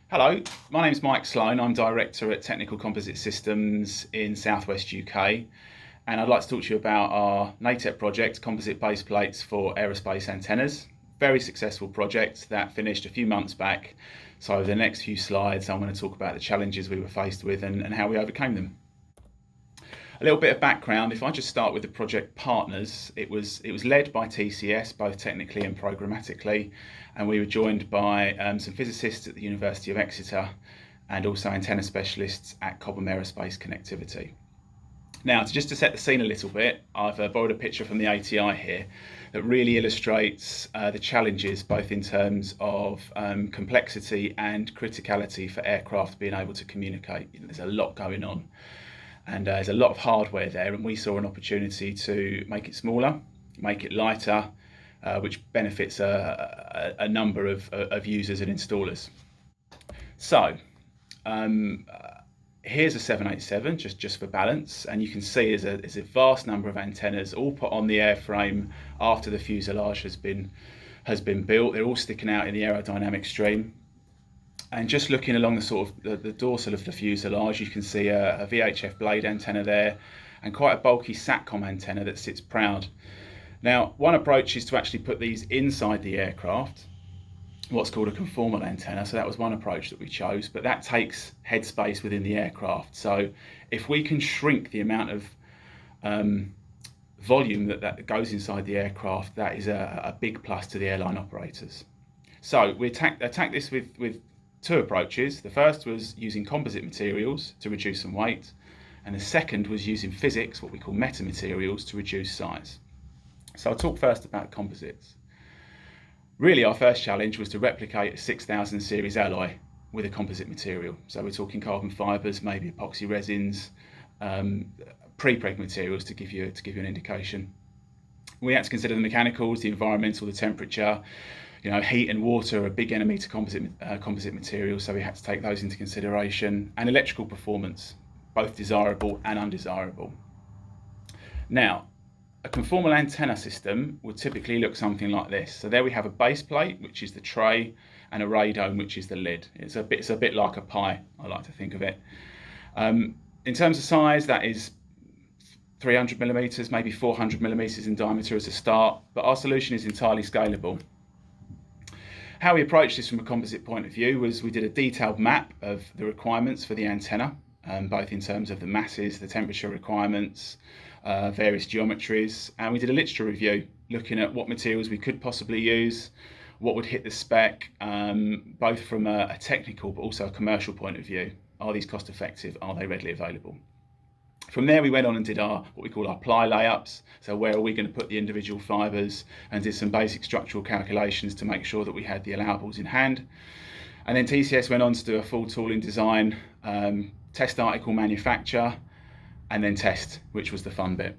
Hello, my name's Mike Sloan. I'm Director at Technical Composite Systems in Southwest UK, and I'd like to talk to you about our NATEP project, Composite Baseplates for Aerospace Antennas. Very successful project that finished a few months back. So over the next few slides, I'm going to talk about the challenges we were faced with and how we overcame them. A little bit of background, if I just start with the project partners, it was led by TCS, both technically and programmatically, and we were joined by some physicists at the University of Exeter and also antenna specialists at Cobham Aerospace Connectivity. Now, just to set the scene a little bit, I've borrowed a picture from the ATI here that really illustrates the challenges both in terms of complexity and criticality for aircraft being able to communicate. There's a lot going on. And there's a lot of hardware there, and we saw an opportunity to make it smaller, make it lighter, which benefits a number of users and installers. So here's a 787 just for balance, and you can see there's a vast number of antennas all put on the airframe after the fuselage has been built. They're all sticking out in the aerodynamic stream. And just looking along the sort of the dorsal of the fuselage, you can see a VHF blade antenna there and quite a bulky SATCOM antenna that sits proud. Now, one approach is to actually put these inside the aircraft, what's called a conformal antenna. So that was one approach that we chose, but that takes headspace within the aircraft. So if we can shrink the amount of volume that goes inside the aircraft, that is a big plus to the airline operators. So we attacked this with two approaches. The first was using composite materials to reduce some weight, and the second was using physics, what we call metamaterials, to reduce size. So I'll talk first about composites. Really, our first challenge was to replicate a 6000 series alloy with a composite material. So we're talking carbon fibres, maybe epoxy resins, pre-preg materials to give you an indication. We had to consider the mechanicals, the environmental, the temperature. Heat and water are a big enemy to composite materials, so we had to take those into consideration, and electrical performance, both desirable and undesirable. Now, a conformal antenna system would typically look something like this. So there we have a base plate, which is the tray, and a radome, which is the lid. It's a bit like a pie, I like to think of it. In terms of size, that is 300 millimeters, maybe 400 millimeters in diameter as a start, but our solution is entirely scalable. How we approached this from a composite point of view was we did a detailed map of the requirements for the antenna, both in terms of the masses, the temperature requirements, various geometries, and we did a literature review looking at what materials we could possibly use, what would hit the spec, both from a technical but also a commercial point of view. Are these cost effective? Are they readily available? From there, we went on and did what we call our ply layups. So where are we going to put the individual fibres, and did some basic structural calculations to make sure that we had the allowables in hand. And then TCS went on to do a full tooling design, test article manufacture, and then test, which was the fun bit.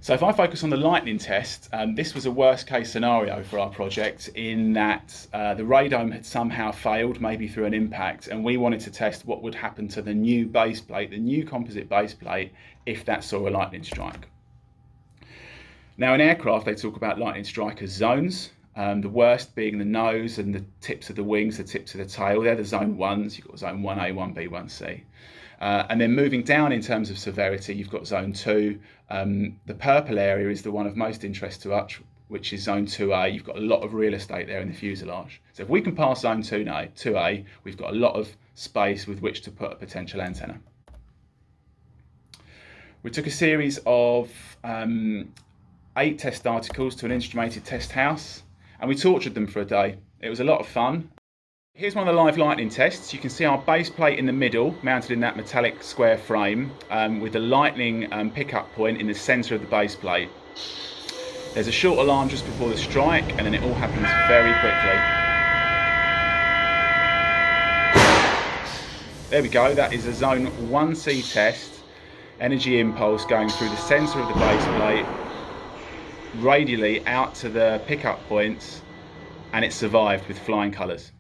So if I focus on the lightning test, this was a worst case scenario for our project in that the radome had somehow failed, maybe through an impact, and we wanted to test what would happen to the new base plate, the new composite base plate, if that saw a lightning strike. Now in aircraft, they talk about lightning strike as zones, the worst being the nose and the tips of the wings, the tips of the tail. They're the zone 1s, you've got zone 1A, 1B, 1C. And then moving down in terms of severity, you've got zone 2. The purple area is the one of most interest to us, which is zone 2A. You've got a lot of real estate there in the fuselage. So if we can pass zone 2A, we've got a lot of space with which to put a potential antenna. We took a series of 8 test articles to an instrumented test house, and we tortured them for a day. It was a lot of fun. Here's one of the live lightning tests. You can see our base plate in the middle, mounted in that metallic square frame, with the lightning pickup point in the centre of the base plate. There's a short alarm just before the strike, and then it all happens very quickly. There we go, that is a zone 1C test. Energy impulse going through the centre of the base plate, radially out to the pickup points, and it survived with flying colours.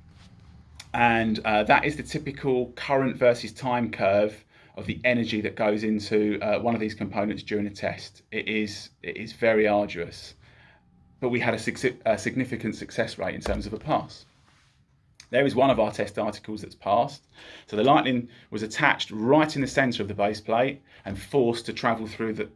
And that is the typical current versus time curve of the energy that goes into one of these components during a test. It is very arduous, but we had a significant success rate in terms of a pass. There is one of our test articles that's passed. So the lightning was attached right in the centre of the base plate and forced to travel through the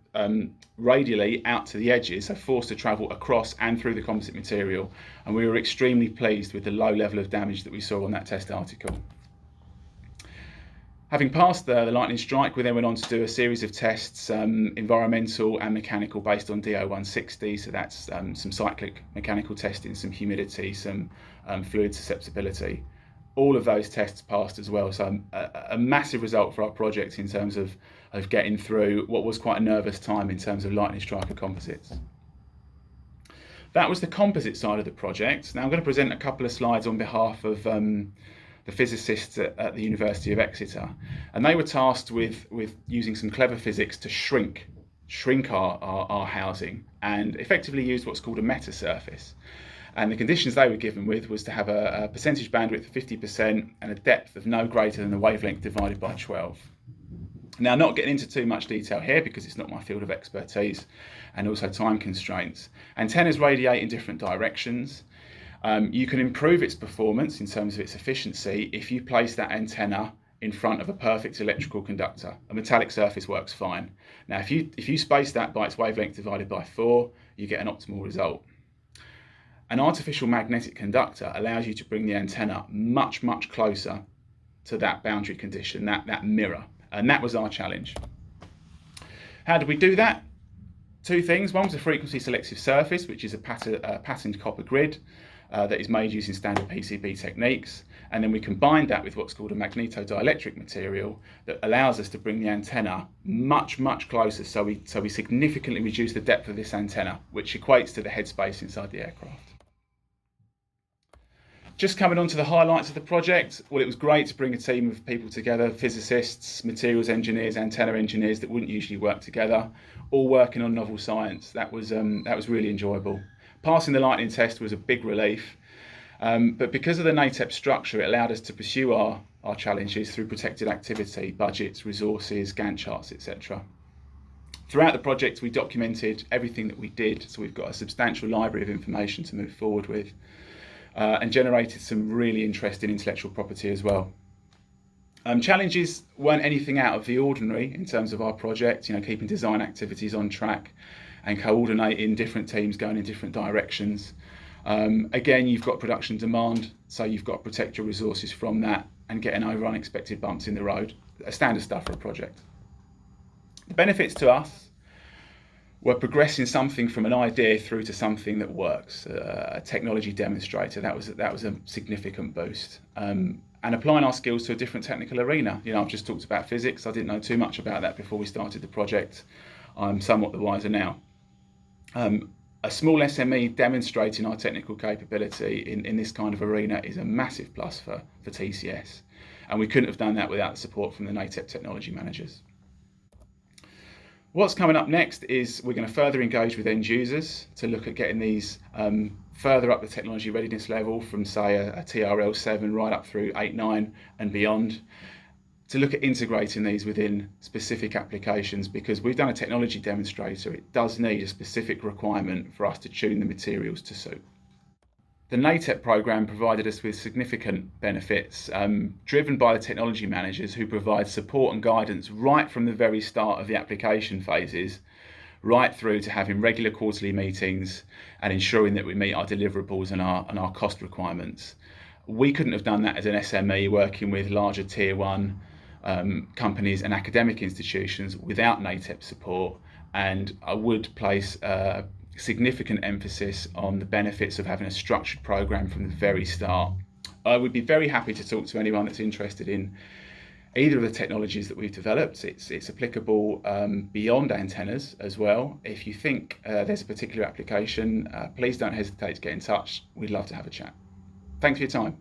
radially out to the edges, so forced to travel across and through the composite material. And we were extremely pleased with the low level of damage that we saw on that test article. Having passed the lightning strike, we then went on to do a series of tests, environmental and mechanical, based on DO160. So that's some cyclic mechanical testing, some humidity, some fluid susceptibility. All of those tests passed as well. So a massive result for our project in terms of getting through what was quite a nervous time in terms of lightning striker composites. That was the composite side of the project. Now I'm going to present a couple of slides on behalf of the physicists at the University of Exeter, and they were tasked with using some clever physics to shrink our housing and effectively use what's called a meta surface. And the conditions they were given with was to have a percentage bandwidth of 50% and a depth of no greater than the wavelength divided by 12. Now, not getting into too much detail here because it's not my field of expertise and also time constraints. Antennas radiate in different directions. You can improve its performance in terms of its efficiency if you place that antenna in front of a perfect electrical conductor. A metallic surface works fine. Now, if you space that by its wavelength divided by 4, you get an optimal result. An artificial magnetic conductor allows you to bring the antenna much, much closer to that boundary condition, that mirror. And that was our challenge. How did we do that? Two things. One was a frequency selective surface, which is a patterned copper grid that is made using standard PCB techniques. And then we combined that with what's called a magnetodielectric material that allows us to bring the antenna much, much closer. So we significantly reduce the depth of this antenna, which equates to the headspace inside the aircraft. Just coming on to the highlights of the project, well, it was great to bring a team of people together, physicists, materials engineers, antenna engineers that wouldn't usually work together, all working on novel science. That was really enjoyable. Passing the lightning test was a big relief, but because of the NATEP structure, it allowed us to pursue our challenges through protected activity, budgets, resources, Gantt charts, etc. Throughout the project, we documented everything that we did, so we've got a substantial library of information to move forward with. And generated some really interesting intellectual property as well. Challenges weren't anything out of the ordinary in terms of our project, keeping design activities on track and coordinating different teams going in different directions. Again, you've got production demand, so you've got to protect your resources from that and getting over unexpected bumps in the road. Standard stuff for a project. The benefits to us were progressing something from an idea through to something that works, a technology demonstrator. That was a significant boost. And applying our skills to a different technical arena. I've just talked about physics. I didn't know too much about that before we started the project. I'm somewhat the wiser now. A small SME demonstrating our technical capability in this kind of arena is a massive plus for TCS. And we couldn't have done that without the support from the NATEP technology managers. What's coming up next is we're going to further engage with end users to look at getting these further up the technology readiness level from, say, a TRL 7 right up through 8, 9 and beyond, to look at integrating these within specific applications, because we've done a technology demonstrator. It does need a specific requirement for us to tune the materials to suit. The NATEP program provided us with significant benefits, driven by the technology managers who provide support and guidance right from the very start of the application phases, right through to having regular quarterly meetings and ensuring that we meet our deliverables and our cost requirements. We couldn't have done that as an SME working with larger tier 1 companies and academic institutions without NATEP support, and I would place significant emphasis on the benefits of having a structured program from the very start. I would be very happy to talk to anyone that's interested in either of the technologies that we've developed. It's applicable beyond antennas as well. If you think there's a particular application, please don't hesitate to get in touch. We'd love to have a chat. Thanks for your time.